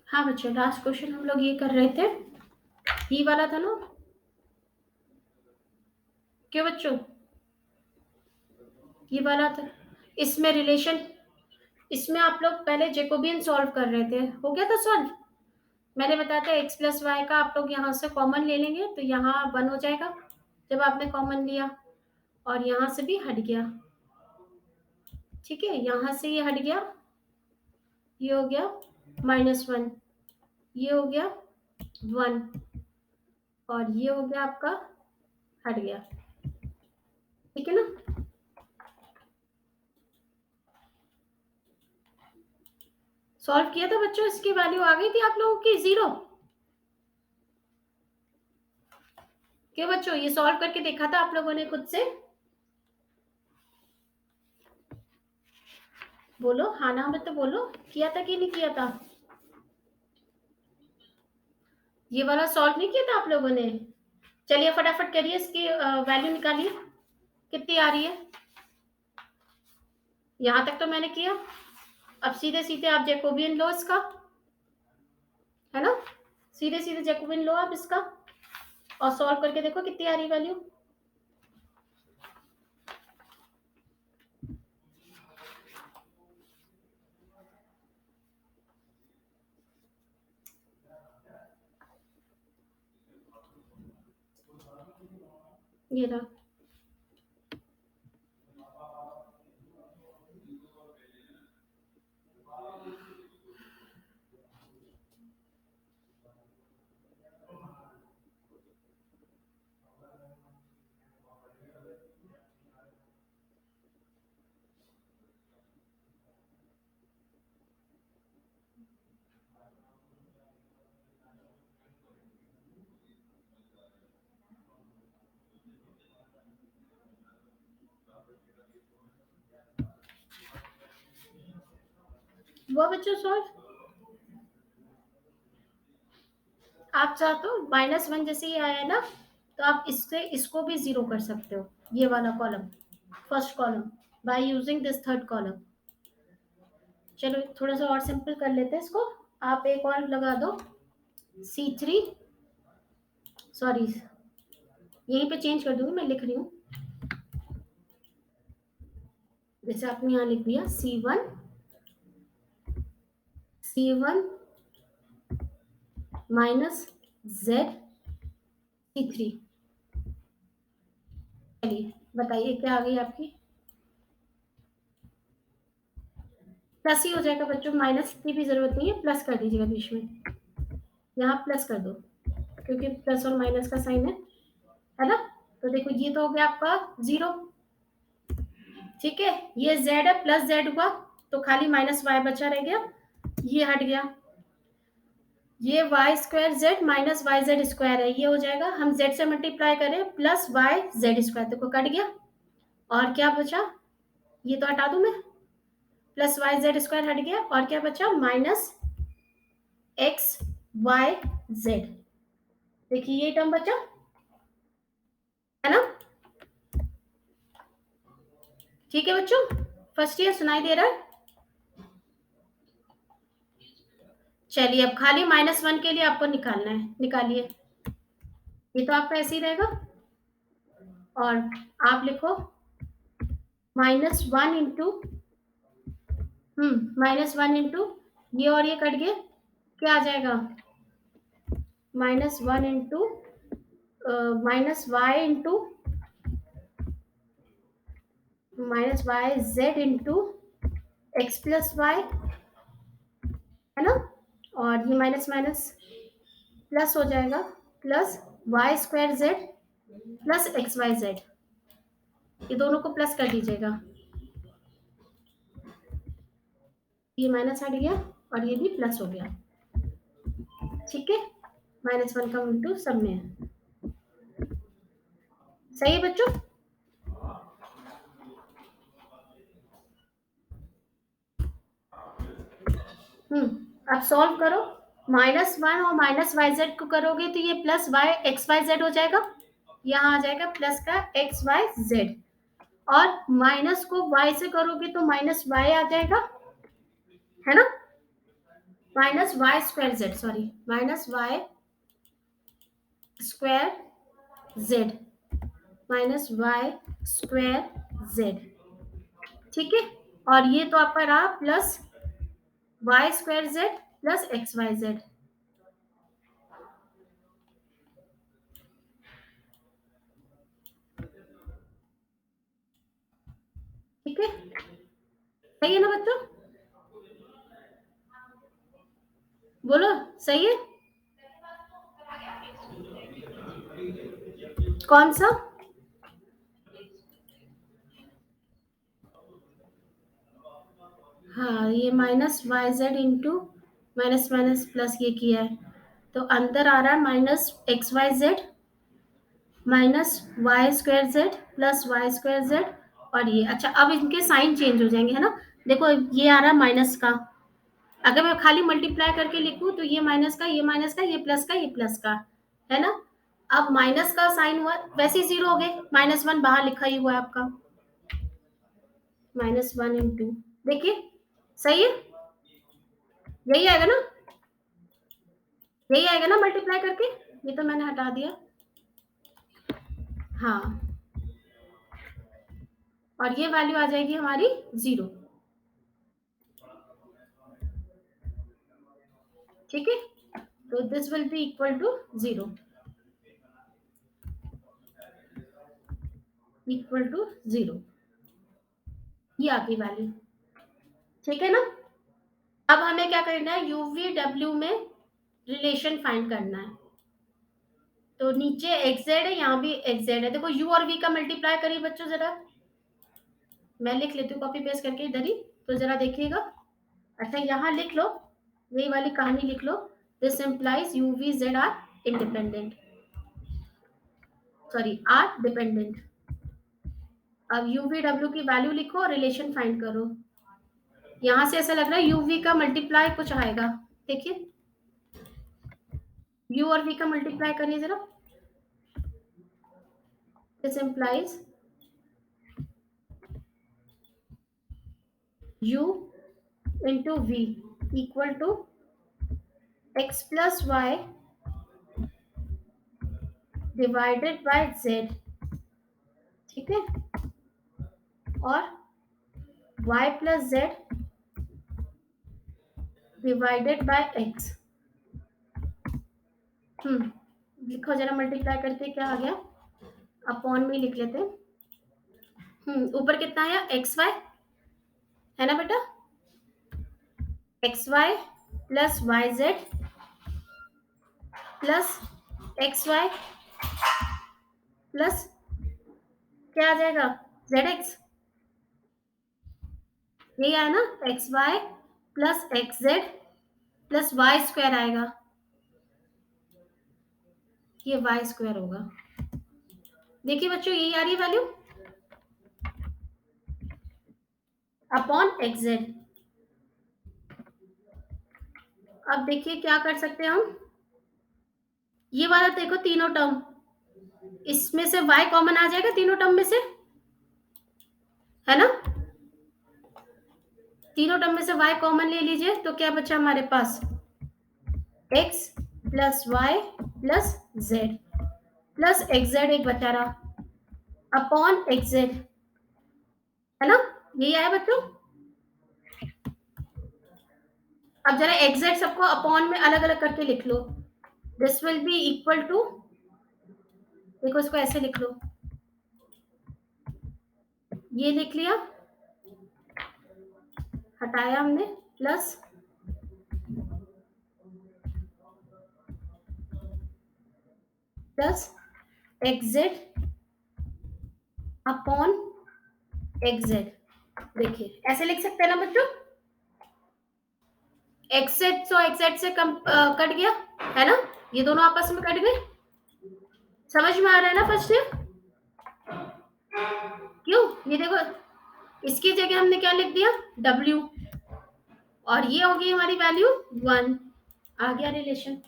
हाँ बच्चों, last question हम लोग ये कर रहे थे, ये वाला था ना। क्यों बच्चों, ये वाला था। इसमें रिलेशन, इसमें आप लोग पहले जेकोबियन सॉल्व कर रहे थे, हो गया था सॉल्व। मैंने बताया था एक्स प्लस वाई का आप लोग यहाँ से कॉमन ले लेंगे तो यहाँ 1 हो जाएगा जब आपने कॉमन लिया, और यहाँ से भी हट गया। ठीक है, यहाँ से ये हट गया, ये हो गया -1, ये हो गया 1, और ये हो गया आपका, हट गया। ठीक है ना। सॉल्व किया था बच्चों, इसकी वैल्यू आ गई थी आप लोगों की 0। क्यों बच्चों, ये सॉल्व करके देखा था आप लोगों ने खुद से? बोलो हाँ ना मत, तो बोलो किया था कि नहीं किया था। ये वाला सॉल्व नहीं किया था आप लोगों ने? चलिए फटाफट करिए, इसकी वैल्यू निकालिए, कितनी आ रही है। यहां तक तो मैंने किया, अब सीधे सीधे आप जैकोबियन लो इसका, है ना। सीधे सीधे जैकोबियन लो आप इसका, और सॉल्व करके देखो कितनी आ रही वैल्यू। ये रहा। वो बच्चों सॉल्व, आप चाहते हो -1 जैसे ही आया ना, तो आप इससे इसको भी 0 कर सकते हो, ये वाला column, first column, by using this third column. चलो थोड़ा सा और सिंपल कर लेते हैं इसको। आप एक और लगा दो, C3, सॉरी यहीं पे चेंज कर दूंगी, मैं लिख रही हूँ, जैसे आपने यहाँ लिख दिया C1, C1 minus Z, C3। चलिए बताइए क्या आ गई आपकी। प्लस ही हो जाएगा बच्चों, माइनस की भी जरूरत नहीं है, प्लस कर दीजिएगा बीच में, यहाँ प्लस कर दो, क्योंकि प्लस और माइनस का साइन है ना। तो देखो ये तो हो गया आपका 0। ठीक है, ये z है, प्लस z हुआ, तो खाली -y बचा रह गया, ये हट गया। ये y² z माइनस yz² है, ये हो जाएगा, हम z से मल्टीप्लाई करें प्लस yz², देखो कट गया। और क्या बचा, ये तो हटा दूं मैं, प्लस yz² हट गया, और क्या बचा, -xyz। देखिए ये टर्म बचा, है ना। ठीक है बच्चों, फर्स्ट ईयर सुनाई दे रहा है। चलिए अब खाली -1 के लिए आपको निकालना है, निकालिए। ये तो आपका ऐसे ही रहेगा, और आप लिखो -1 इंटू, -1 इंटू, ये और ये कट गए, क्या आ जाएगा, -1 into -y into -yz into x plus Y, है ना। और ये माइनस माइनस प्लस हो जाएगा, plus y² z plus xyz, ये दोनों को प्लस कर दीजिएगा, ये माइनस हट गया और ये भी प्लस हो गया। ठीक है, -1 का इंटू सब में है, सही है बच्चों। अब सॉल्व करो, -1 और -yz को करोगे तो ये प्लस xyz हो जाएगा, यहाँ आ जाएगा प्लस का xyz, और माइनस को y से करोगे तो -y आ जाएगा, है ना। Minus Y square Z, sorry, minus Y square Z, minus Y square Z, ठीक है। और ये तो आपका रहा plus Y square Z plus X Y Z, ठीक है। सही है ना बच्चों, बोलो सही है। कौन सा? हाँ, ये minus Y Z into minus minus plus ये किया है, तो अंदर आ रहा है minus X Y Z minus Y square Z plus Y square Z. और ये अच्छा, अब इनके साइन चेंज हो जाएंगे, है ना। देखो ये आ रहा है माइनस का, अगर मैं खाली मल्टीप्लाई करके लिखूं तो ये माइनस का, ये माइनस का, ये प्लस का, ये प्लस का, है ना। अब माइनस का साइन हुआ वैसे ही जीरो हो गए, माइनस वन बाहर लिखा ही हुआ है आपका, माइनस वन इंटू, देखिए सही है, यही आएगा ना, यही आएगा ना मल्टीप्लाई करके, ये तो मैंने हटा दिया। हाँ, और ये वैल्यू आ जाएगी हमारी जीरो, ठीक है। तो this will be equal to zero, equal to zero, ये आपकी वैल्यू, ठीक है ना। अब हमें क्या करना है, यूवी डब्ल्यू में रिलेशन फाइंड करना है। तो नीचे एक्स जेड है, यहाँ भी एक्स जेड है, देखो यू और वी का मल्टीप्लाई करिए बच्चों जरा, मैं लिख लेती हूँ कॉपी पेस्ट करके इधर ही, तो जरा देखिएगा। अच्छा यहाँ लिख लो, यही वाली कहानी लिख लो, this implies u v z are independent, sorry are dependent. अब यू वी डब्ल्यू की वैल्यू लिखो और रिलेशन फाइंड करो। यहाँ से ऐसा लग रहा है यू वी का मल्टीप्लाई कुछ आएगा, देखिए यू और वी का मल्टीप्लाई करिए जरा, this implies u into V equal to X plus Y divided by Z, ठीक है, और y plus Z divided by X. लिखो जरा मल्टीप्लाई करके क्या आ गया, अपॉन में लिख लेते हैं। ऊपर कितना आया, एक्स वाई, है ना बेटा, X Y plus Y Z plus X Y plus क्या आ जाएगा, जेड एक्स, यही आया ना, X Y plus X Z plus Y square आएगा, ये वाई स्क्वायर होगा। देखिए बच्चों यही आ रही है वैल्यू, अपॉन एक्स जेड। अब देखिए क्या कर सकते हैं हम, ये वाला देखो तीनों टर्म, इसमें से y कॉमन आ जाएगा तीनों टर्म में से, है ना, तीनों टर्म में से y कॉमन ले लीजिए, तो क्या बचा हमारे पास, x plus Y plus Z plus X Z एक बचा रहा, अपॉन एक्स जेड, है ना, यही आया बच्चों। अब जरा एक्स जेड सबको अपॉन में अलग अलग करके लिख लो, this will be equal to, देखो इसको ऐसे लिख लो, ये लिख लिया, हटाया हमने, plus plus X Z upon x Z, देखिए ऐसे लिख सकते हैं ना बच्चों, एक्स जेड तो एक्स जेड से कम कट गया, है ना, ये दोनों आपस में कट गए, समझ में आ रहा है ना फर्स्ट ईयर, क्यों, ये देखो इसकी जगह हमने क्या लिख दिया, W, और ये हो गई हमारी वैल्यू 1, आ गया रिलेशन,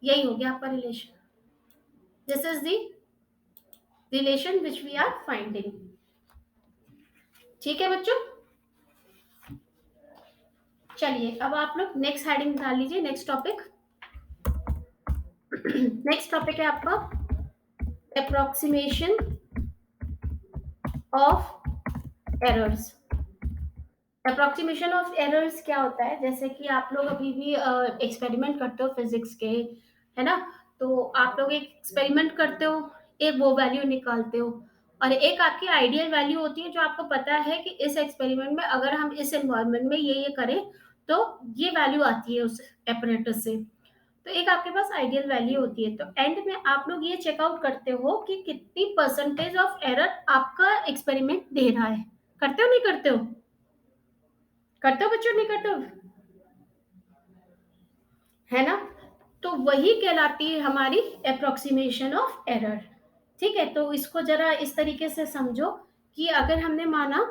यही हो गया आपका relation, this is the relation which we are finding, ठीक है बच्चों, चलिए अब आप लोग नेक्स्ट हेडिंग डाल लीजिए, नेक्स्ट टॉपिक। नेक्स्ट टॉपिक है आपका approximation of errors. Approximation of errors क्या होता है, जैसे कि आप लोग अभी भी एक्सपेरिमेंट करते हो फिजिक्स के, है ना? तो आप लोग एक एक्सपेरिमेंट करते हो, एक वो वैल्यू निकालते हो, और एक आपकी आइडियल वैल्यू होती है जो आपको पता है कि इस एक्सपेरिमेंट में अगर हम इस एनवायरनमेंट में ये करें तो ये वैल्यू आती है उस एपरेटस से। तो एक आपके पास आइडियल वैल्यू होती है, तो एंड में आप लोग ये चेकआउट करते हो कि कितनी परसेंटेज ऑफ एरर आपका एक्सपेरिमेंट दे रहा है। करते हो नहीं करते हो? करते हो बच्चों, नहीं करते हो? है ना? तो वही कहलाती है हमारी अप्रोक्सीमेशन ऑफ एरर। ठीक है, तो इसको जरा इस तरीके से समझो कि अगर हमने माना,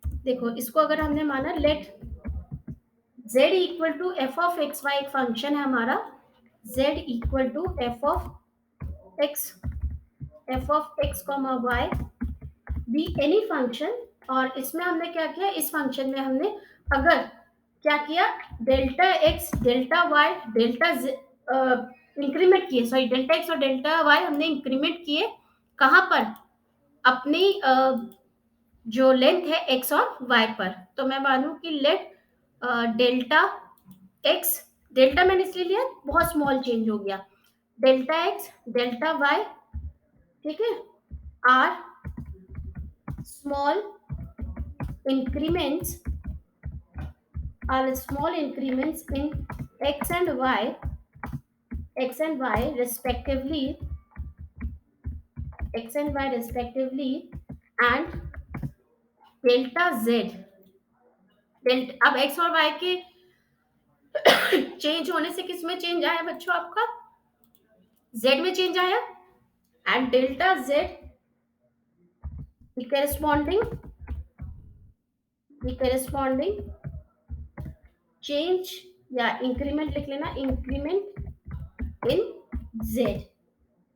देखो इसको अगर हमने माना let z equal to F of X Y, एक फंक्शन है हमारा z equal to X F of X comma Y be any function. और इसमें हमने क्या किया, इस फंक्शन में हमने अगर क्या किया, delta X delta Y delta increment किए, सॉरी डेल्टा एक्स और डेल्टा वाई हमने इंक्रीमेंट किए कहाँ पर, अपनी जो लेंथ है एक्स और वाई पर। तो मैं मानूं कि लेट डेल्टा एक्स, डेल्टा मैंने इसलिए लिया बहुत स्मॉल चेंज हो गया, डेल्टा एक्स डेल्टा वाई, ठीक है, are small increments, are small increments in x and y respectively, and delta z, delta, अब x और y के चेंज होने से किस में चेंज आया बच्चों, आपका z में चेंज आया, and delta z corresponding change या इंक्रीमेंट लिख लेना, इंक्रीमेंट इन z।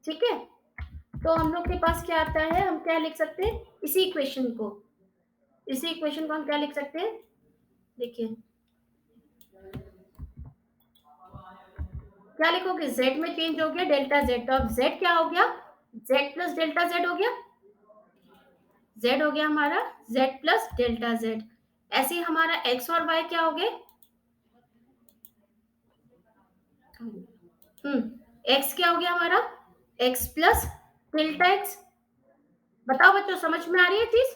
ठीक है, तो हम लोग के पास क्या आता है, हम क्या लिख सकते हैं इसी इक्वेशन को, हम क्या लिख सकते हैं, देखिए क्या लिखोगे, z में चेंज हो गया डेल्टा z, तो अब z क्या हो गया, z प्लस डेल्टा z हो गया, z हो गया हमारा z प्लस डेल्टा z। ऐसे ही हमारा x और y क्या हो गए, x क्या हो गया हमारा, x प्लस डेल्टा x। बताओ बच्चों, समझ में आ रही है चीज?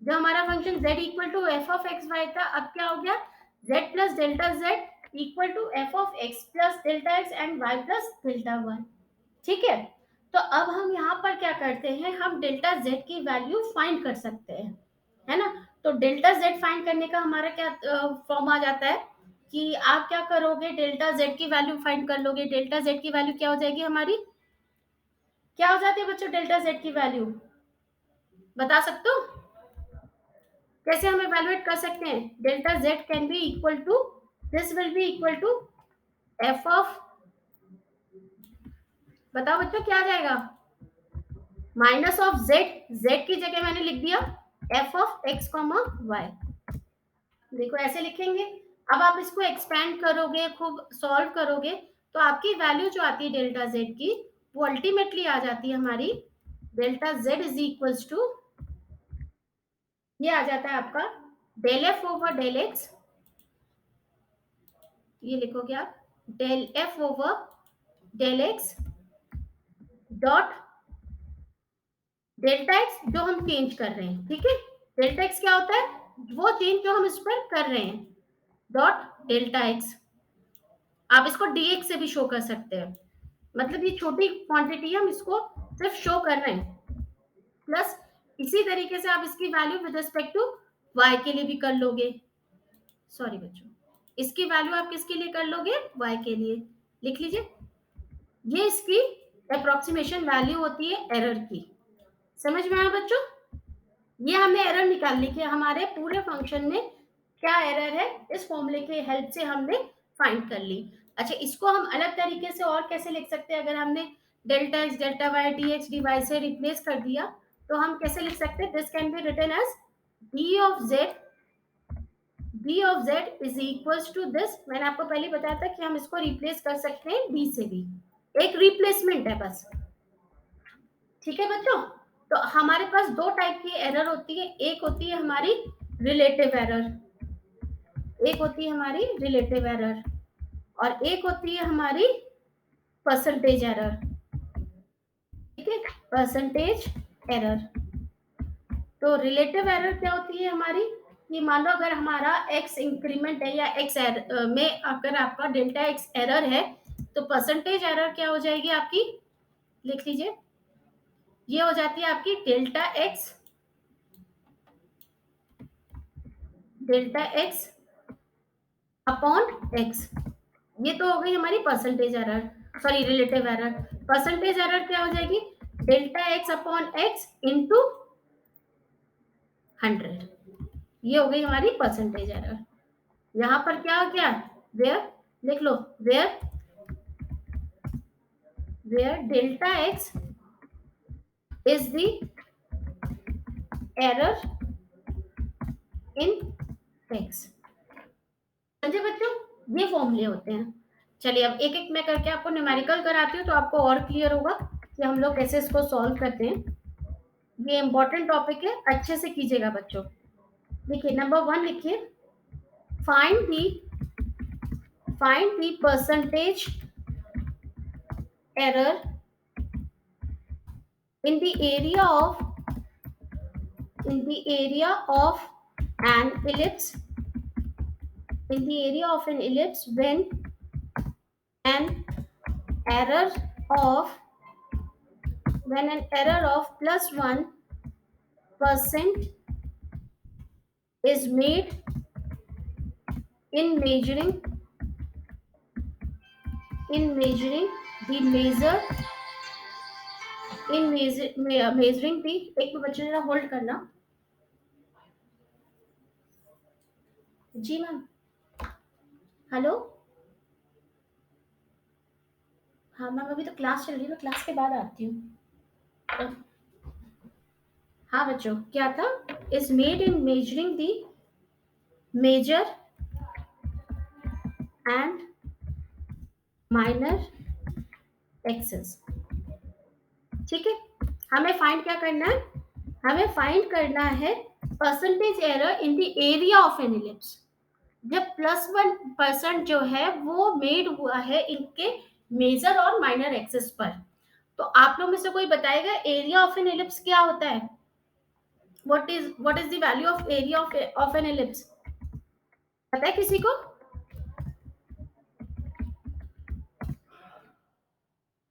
जो हमारा function z equal to F of X Y था, अब क्या हो गया, z plus delta z equal to F of X plus delta X and y plus delta Y. ठीक है, तो अब हम यहाँ पर क्या करते हैं, हम डेल्टा z की वैल्यू फाइंड कर सकते हैं, है ना? तो डेल्टा z फाइंड करने का हमारा क्या फॉर्म आ जाता है कि आप क्या करोगे, डेल्टा z की वैल्यू फाइंड कर लोगे। डेल्टा z की वैल्यू क्या हो जाएगी हमारी, क्या हो जाती है बच्चों डेल्टा z की वैल्यू, बता सकते हो? कैसे हम इवेलुएट कर सकते हैं, delta z can be equal to, this will be equal to F of, बताओ बच्चों क्या आ जाएगा, माइनस ऑफ z की जगह मैंने लिख दिया F of X comma Y. देखो ऐसे लिखेंगे। अब आप इसको एक्सपेंड करोगे, खूब सॉल्व करोगे, तो आपकी वैल्यू जो आती है डेल्टा z की, वो अल्टीमेटली आ जाती है हमारी delta z is equals to, ये आ जाता है आपका del F over del X, ये लिखोगे आप del F over del X dot delta X जो हम चेंज कर रहे हैं। ठीक है, डेल्टा एक्स क्या होता है, वो चेंज जो हम इस पर कर रहे हैं, डॉट डेल्टा एक्स। आप इसको dx से भी शो कर सकते हैं, मतलब ये छोटी क्वांटिटी है, हम इसको सिर्फ शो कर रहे हैं। प्लस इसी तरीके से आप इसकी value with respect to y के लिए भी कर लोगे, सॉरी बच्चों, इसकी वैल्यू आप किसके लिए कर लोगे, y के लिए। लिख लीजिए, ये इसकी अप्रोक्सीमेशन वैल्यू होती है एरर की। समझ में आया बच्चों? ये हमने एरर निकाल ली कि हमारे पूरे फंक्शन में क्या एरर है, इस फॉर्मूले के हेल्प से हमने फाइंड कर ली। अच्छा, इसको हम अलग तरीके से और कैसे लिख सकते हैं, अगर हमने delta X delta Y D X D Y से रिप्लेस कर दिया, तो हम कैसे लिख सकते हैं, this can be written as D of Z D of Z is equals to this, मैंने आपको पहले बताया था कि हम इसको रिप्लेस कर सकते हैं डी से भी, एक रिप्लेसमेंट है बस। ठीक है बच्चों, तो हमारे पास दो टाइप की एरर होती है, एक होती है हमारी रिलेटिव एरर, एक होती है हमारी रिलेटिव एरर, और एक होती है हमारी परसेंटेज एरर। ठीक है, परसेंटेज एरर। तो रिलेटिव एरर क्या होती है हमारी, कि मान लो अगर हमारा एक्स इंक्रीमेंट है या एक्स में अगर आपका डेल्टा एक्स एरर है, तो परसेंटेज एरर क्या हो जाएगी आपकी, लिख लीजिए, ये हो जाती है आपकी डेल्टा एक्स अपॉन एक्स। ये तो हो गई हमारी percentage error, sorry relative error. Percentage error क्या हो जाएगी, delta x upon x into 100, ये हो गई हमारी परसेंटेज एरर। यहां पर क्या हो गया, वेयर, लिख लो, where delta x is the error in x. समझे बच्चों, ये फॉर्मूले होते हैं। चलिए अब एक एक मैं करके आपको न्यूमेरिकल कराती हूँ, तो आपको और क्लियर होगा कि हम लोग कैसे इसको सॉल्व करते हैं। ये इंपॉर्टेंट टॉपिक है, अच्छे से कीजिएगा बच्चों। देखिए नंबर 1 लिखिए, find the percentage error in the area of an ellipse, when an error of plus 1% is made in measuring the measuring the, एक बच्चे जरा होल्ड करना। जी मैम, हेलो, हाँ मैम अभी तो क्लास चल रही है, मैं क्लास के बाद आती हूँ। हाँ बच्चों, क्या था, is made in measuring the major and minor axes. ठीक है, हमें फाइंड क्या करना है, हमें फाइंड करना है percentage error in the area of an ellipse, जब +1% जो है वो मेड हुआ है इनके मेजर और माइनर एक्सेस पर। तो आप लोग में से कोई बताएगा एरिया ऑफ एन इलिप्स क्या होता है, what is the value of area of an ellipse, पता है किसी को?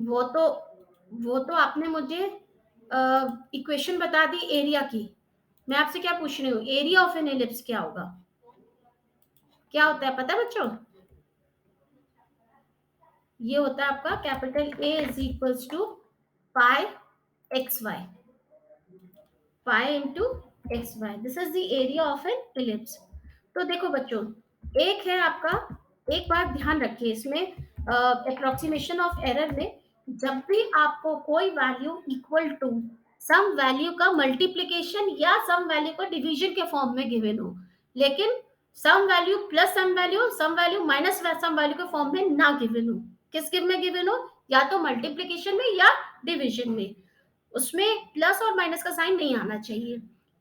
वो तो आपने मुझे इक्वेशन बता दी एरिया की। मैं आपसे क्या पूछ रही हूँ, एरिया ऑफ एन इलिप्स क्या होगा, क्या होता है पता है बच्चों? ये होता है आपका capital A is equals to pi X Y, pi into X Y, this is the area of an ellipse. तो देखो बच्चों, एक है आपका, एक बात ध्यान रखिए इसमें, अप्रोक्सीमेशन ऑफ एरर में जब भी आपको कोई value equal to some value का मल्टीप्लीकेशन या सम वैल्यू का डिवीजन के फॉर्म में गिवन हो, लेकिन some value plus some value minus some value के फॉर्म में ना गिवन हो, किस में गिवन हो, या तो मल्टीप्लीकेशन में या डिवीजन में, उसमें प्लस और माइनस का साइन नहीं आना चाहिए।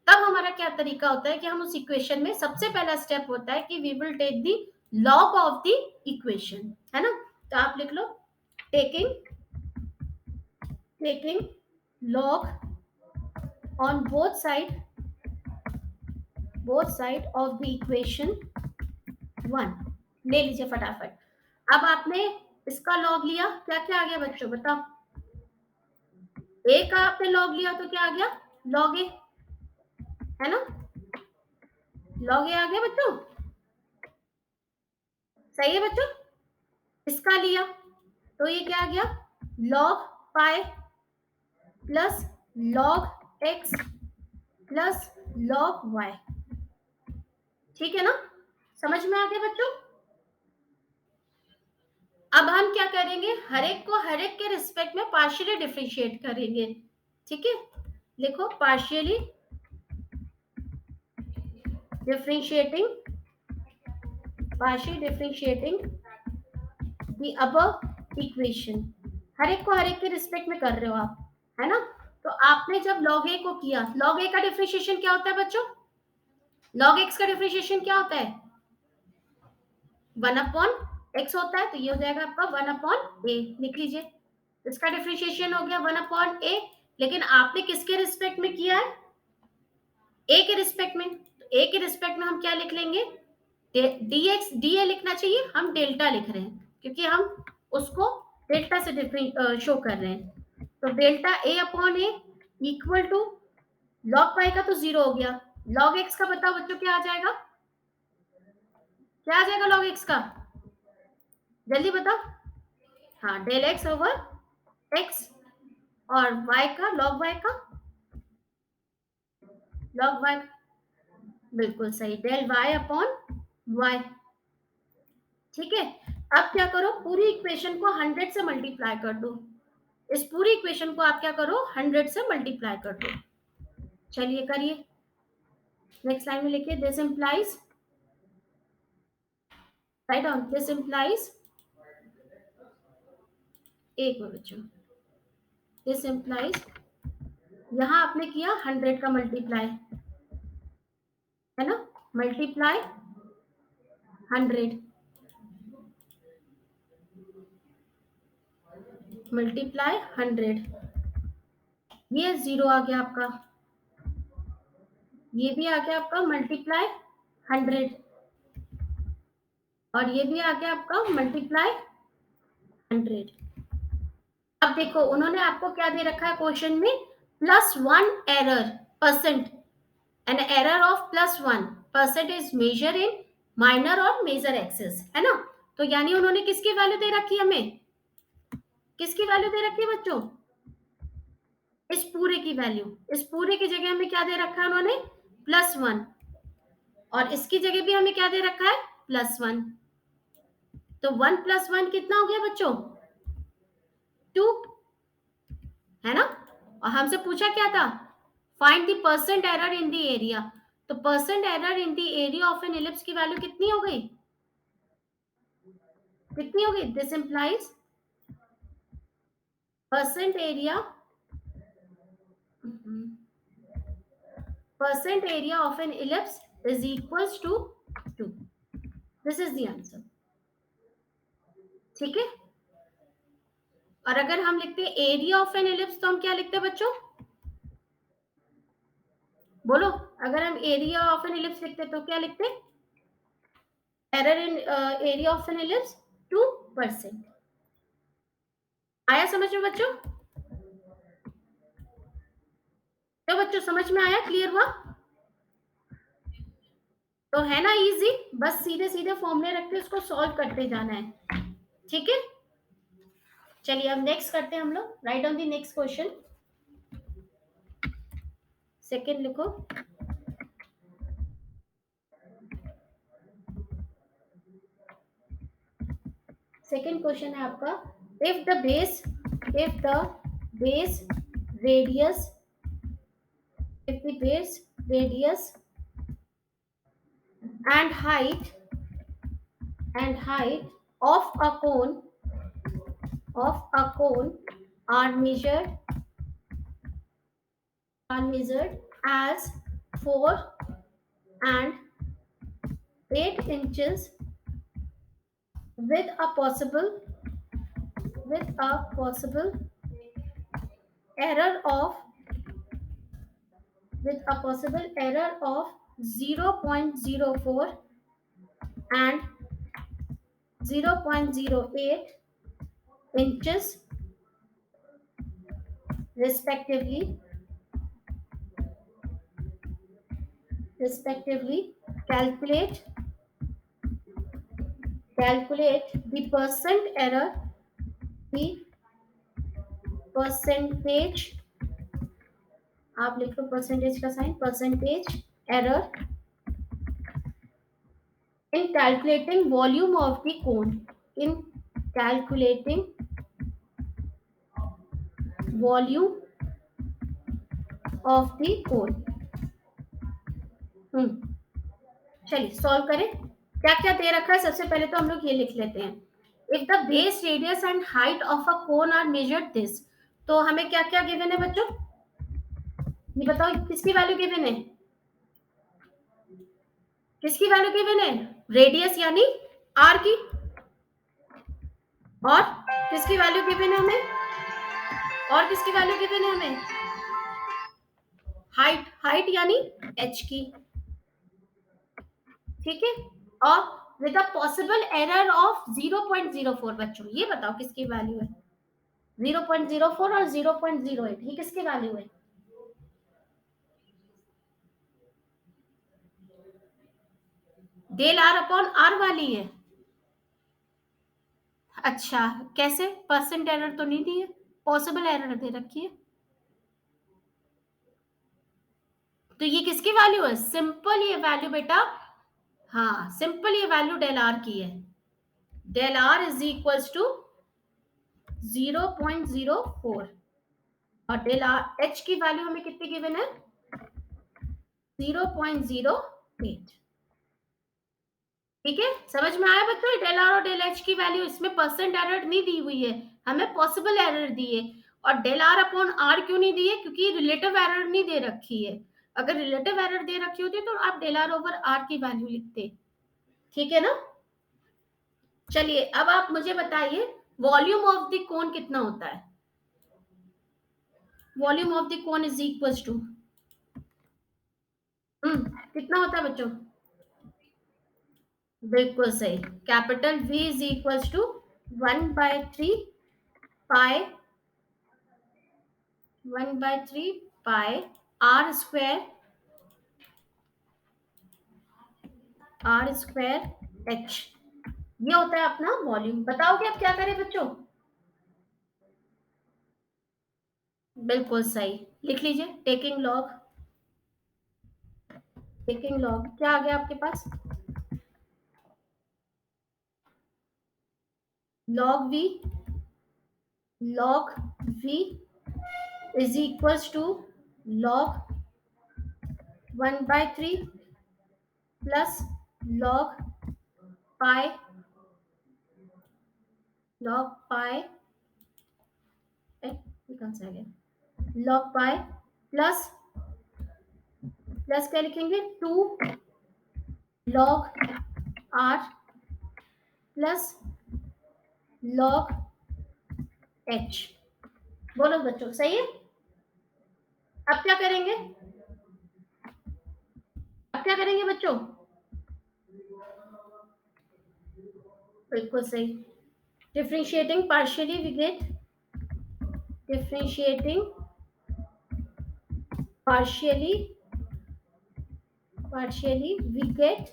तब हमारा क्या तरीका होता है कि हम उस इक्वेशन में सबसे पहला स्टेप होता है कि we will take the log of the equation, है ना। तो आप लिख लो, taking log on both side of the equation 1, ले लीजिए फटाफट। अब आपने इसका लॉग लिया, क्या क्या आ गया बच्चों बताओ, ए का आपने लॉग लिया तो क्या आ गया, लॉग ए, है ना, लॉग ए आ गया बच्चों, सही है बच्चों। इसका लिया तो ये क्या आ गया, log pi plus log X plus log Y. ठीक है ना, समझ में आ गया बच्चों। अब हम क्या करेंगे, हर एक के रिस्पेक्ट में पार्शियली डिफरेंशिएट करेंगे। ठीक है, लिखो partially differentiating partially differentiating the above equation. हर एक को हर एक के रिस्पेक्ट में कर रहे हो आप, है ना? तो आपने जब log a को किया, log a का डिफरेंशिएशन क्या होता है बच्चों? log x का डिफरेंशिएशन क्या होता है? 1/x होता है, तो ये हो जाएगा आपका 1/a, लिख लीजिए। इसका डिफरेंशिएशन हो गया 1/a, लेकिन आपने किसके रिस्पेक्ट में किया है? a के रिस्पेक्ट में। तो a के रिस्पेक्ट में हम क्या लिख लेंगे? dx dA लिखना चाहिए, हम डेल्टा लिख रहे हैं क्योंकि हम उसको डेल्टा से शो कर रहे हैं। तो delta a/a equal to log pi का तो 0 हो गया, log x का बताओ बच्चों क्या आ जाएगा? क्या आ जाएगा log x का? जल्दी बताओ। हाँ, डेल x ओवर x, और y का log y का, log y, बिल्कुल सही, डेल y अपॉन y। ठीक है, अब क्या करो, पूरी इक्वेशन को 100 से मल्टीप्लाई कर दो। इस पूरी इक्वेशन को आप क्या करो, 100 से मल्टीप्लाई कर दो। चलिए करिए, नेक्स्ट लाइन में लिखिए, this implies, write down, this implies, एक मिनट बच्चों, दिस इंप्लाइज, यहां आपने किया 100 का मल्टीप्लाई, है ना? मल्टीप्लाई 100, मल्टीप्लाई 100, ये 0 आ गया आपका, ये भी आ गया आपका मल्टीप्लाई 100, और ये भी आ गया आपका मल्टीप्लाई 100। अब देखो, उन्होंने आपको क्या दे रखा है क्वेश्चन में? +1 error percent, an error of +1% is major in minor और मेजर एक्सेस, है ना? तो यानी उन्होंने किसकी वैल्यू दे रखी है हमें? किसकी वैल्यू दे रखी है बच्चों? इस पूरे की वैल्यू, इस पूरे की जगह हमें क्या दे रखा है उन्होंने? +1, और इसकी जगह भी हमें क्या दे रखा है? +1। तो 1 + 1 कितना हो गया बच्चों? 2, है ना? और हमसे पूछा क्या था? Find the percent error in the area. तो percent error in the area of an ellipse की वैल्यू कितनी हो गई? कितनी हो गई? This implies percent area of an ellipse is equals to 2। This is the answer. ठीक है, और अगर हम लिखते हैं एरिया ऑफ एन इलिप्स, तो हम क्या लिखते हैं बच्चों? बोलो, अगर हम एरिया ऑफ एन इलिप्स लिखते तो क्या लिखते? Error in area of an ellipse 2%। आया समझ में बच्चों? तो बच्चों समझ में आया, क्लियर हुआ? तो है ना इजी, बस सीधे सीधे फॉर्मूले रख के उसको सॉल्व करते जाना है। ठीक है, चलिए अब नेक्स्ट करते हैं हम लोग। Right on the next question, second लिखो। सेकंड क्वेश्चन है आपका, if the base radius and height of a cone are measured as 4 and 8 inches with a possible error of 0.04 and 0.08 inches respectively, calculate the percentage, आप लिख लो percentage का sign, percentage error in calculating volume of the cone, in calculating volume of the cone। चलिए solve करें। क्या क्या दे रखा है, सबसे पहले तो हम लोग ये लिख लेते हैं। If the base radius and height of a cone are measured this, तो हमें क्या क्या गिवन है बच्चों, ये बताओ किसकी वैल्यू गिवन है, किसकी वैल्यू गिवन है, रेडियस यानी आर की, और किसकी वैल्यू गिवन है हमें, और किसकी वैल्यू गिवन है हमें, हाइट, हाइट यानी एच की, ठीक है। और with a possible error of 0.04, बच्चों ये बताओ किसकी वैल्यू है, 0.04 और 0.08, ये किसकी वैल्यू है, डेल आर अपॉन आर वाली है। अच्छा, कैसे, परसेंट एरर तो नहीं दी है, पॉसिबल एरर दे रखी है, तो ये किसकी वैल्यू है, सिंपल ये वैल्यू बेटा, हाँ सिंपल ये वैल्यू डेल आर की है, del R is equals to 0.04, और डेल आर एच की वैल्यू हमें कितनी गिवन है, 0.08, ठीक है। समझ में आया बच्चों, डेल आर और डेल एच की वैल्यू, इसमें परसेंट एरर नहीं दी हुई है, हमें पॉसिबल एरर दी है। और डेल आर अपॉन आर क्यों नहीं दी है, क्योंकि रिलेटिव एरर नहीं दे रखी है, अगर रिलेटिव एरर दे रखी होती तो आप डेल आर ओवर आर की वैल्यू लिखते, ठीक है ना। चलिए अब आप मुझे बताइए वॉल्यूम ऑफ द कोन कितना होता है, volume of the cone is equals to, कितना होता है बच्चों, बिल्कुल सही, capital V is equals to 1/3 pi, 1/3 pi R square, R square H, ये होता है अपना वॉल्यूम। बताओगे अब क्या करें बच्चों, बिल्कुल सही, लिख लीजिए टेकिंग लॉग, टेकिंग लॉग क्या आ गया आपके पास, log v, log v is equals to log 1/3 plus log pi, log pi, कौन सा आ गया, लॉग पाई प्लस, प्लस क्या लिखेंगे 2 log are plus log H, बोलो बच्चों सही है। अब क्या करेंगे, अब क्या करेंगे बच्चों, बिल्कुल सही, differentiating partially we get, differentiating partially, partially we get,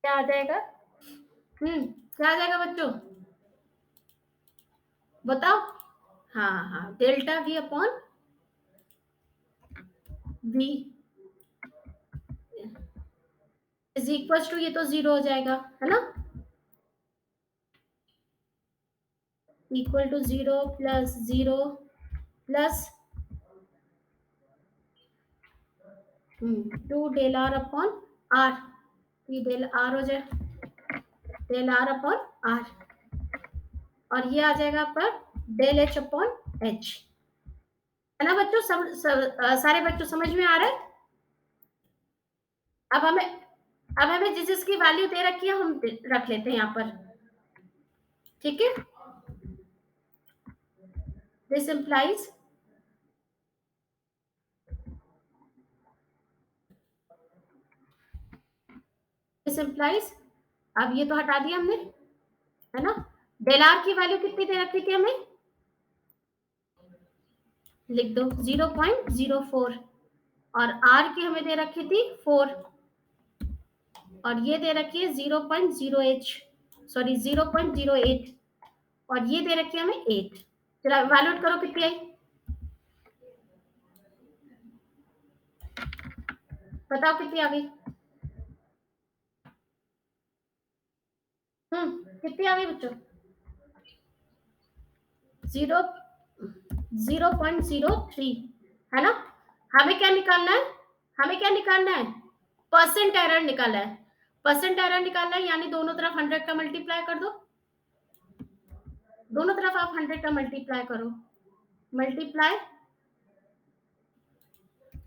क्या आ जाएगा, क्या आ जाएगा बच्चों, बताओ, हाँ हाँ delta V upon V is equal to, ये तो जीरो हो जाएगा है ना, equal to zero plus zero plus 2 del R upon R, ये डेल आर हो जाए, डेल आर अपॉन आर, और ये आ जाएगा पर डेल एच अपॉन एच, है ना बच्चों, सारे बच्चों समझ में आ रहा है। अब हमें, अब हमें जिस जिसकी वैल्यू दे रखी है हम रख लेते हैं यहाँ पर, ठीक है। दिस इंप्लाइज, दिस इंप्लाइज, अब ये तो हटा दिया हमने, है ना, डेल आर की वैल्यू कितनी दे रखी थी हमें, लिख दो 0.04, और आर की हमें दे रखी थी 4, और ये दे रखी है 0.08, सॉरी 0.08, और ये दे रखी है हमें 8, चलो वैल्यूट करो कितनी आई, बताओ कितनी आ गई, कितनी आ गई बच्चों, 0.03, है ना। हमें क्या निकालना है, हमें क्या निकालना है, परसेंट एरर निकाला है, परसेंट एरर निकाला है, यानी दोनों तरफ 100 का मल्टीप्लाई कर दो, दोनों तरफ आप 100 का मल्टीप्लाई करो, मल्टीप्लाई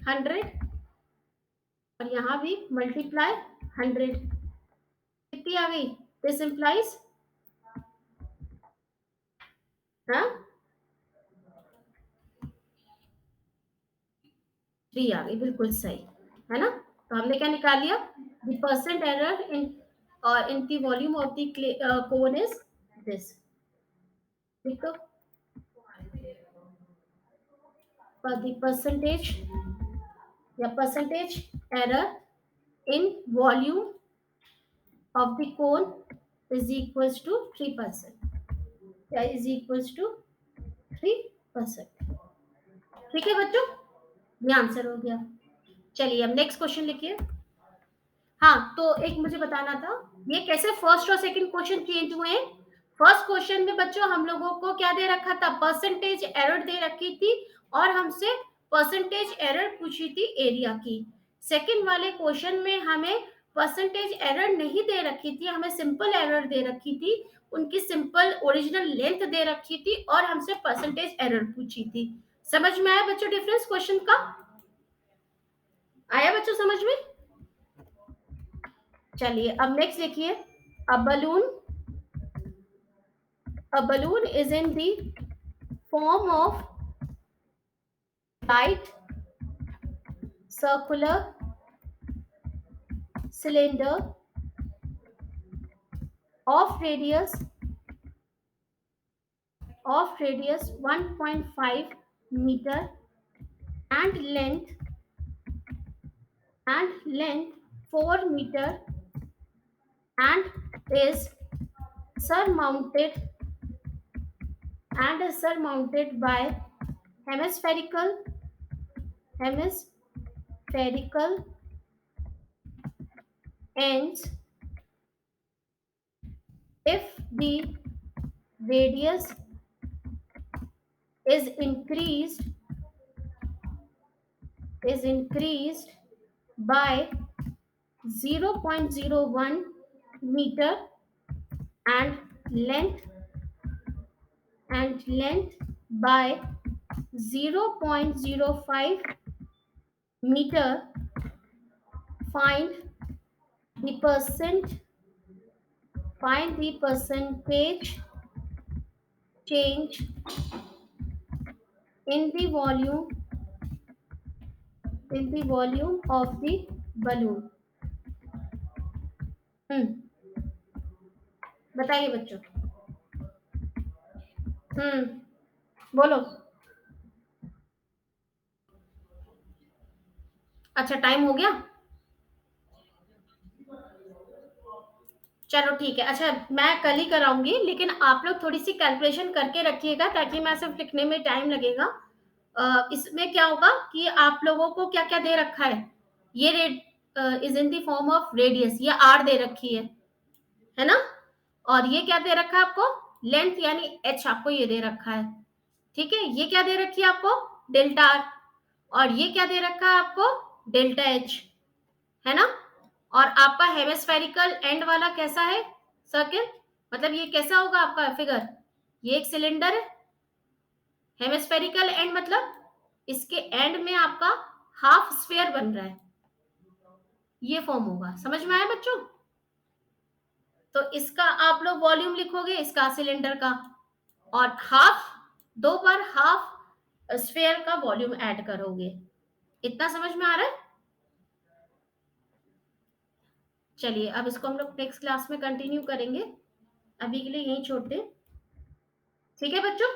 100 और यहाँ भी मल्टीप्लाई 100, कितनी आ गई? दिस इंप्लाइज, हाँ 3 आ गई, बिल्कुल सही है ना। तो हमने क्या निकाल लिया? The percent error in the volume of the cone is this. ठीक, तो द परसेंटेज या percentage error in volume of the cone is equals to 3%, is equals to 3%। ठीक है बच्चों, ये आंसर हो गया। चलिए अब नेक्स्ट क्वेश्चन लिखिए। हाँ, तो एक मुझे बताना था, ये कैसे फर्स्ट और सेकंड क्वेश्चन चेंज हुए हैं। फर्स्ट क्वेश्चन में बच्चों हम लोगों को क्या दे रखा था? परसेंटेज एरर दे रखी थी और हमसे परसेंटेज एरर पूछी थी एरिया की। सेकंड वाले क्वेश्चन में हमें परसेंटेज एरर नहीं दे रखी थी, हमें सिंपल एरर दे रखी थी, उनकी सिंपल ओरिजिनल लेंथ दे रखी थी और हमसे परसेंटेज एरर पूछी थी। समझ में आया बच्चों डिफरेंस क्वेश्चन का? आया बच्चों समझ में? चलिए अब नेक्स्ट देखिए। अ balloon is in the form of light circular cylinder of radius 1.5 meter and length 4 meter and is surmounted by hemispherical ends. If the radius is increased by 0.01 meter and length by 0.05 meter, find the percentage change in the volume of the balloon। बताइए बच्चों। बोलो। अच्छा time हो गया, चलो ठीक है। अच्छा मैं कल ही कराऊंगी, लेकिन आप लोग थोड़ी सी कैलकुलेशन करके रखिएगा, ताकि मैं सिर्फ लिखने में टाइम लगेगा। इसमें क्या होगा कि आप लोगों को क्या क्या दे रखा है, ये red is in the form of radius, ये आर दे रखी है ना, और ये क्या दे रखा है आपको? लेंथ यानी एच आपको ये दे रखा है। ठीक है, ये क्या दे रखी है आपको? डेल्टा आर, और ये क्या दे रखा है आपको? डेल्टा एच, है ना। और आपका हेमिस्फेरिकल एंड वाला कैसा है? सर्किल, मतलब ये कैसा होगा आपका फिगर? ये एक सिलेंडर है, हेमिस्फेरिकल एंड मतलब इसके एंड में आपका हाफ स्फीयर बन रहा है, ये फॉर्म होगा। समझ में आया बच्चों? तो इसका आप लोग वॉल्यूम लिखोगे, इसका सिलेंडर का, और हाफ, दो बार हाफ स्फीयर का वॉल्यूम ऐड करोगे। इतना समझ में आ रहा है? चलिए अब इसको हम लोग नेक्स्ट क्लास में कंटिन्यू करेंगे, अभी के लिए यहीं छोड़ते हैं। ठीक है बच्चों?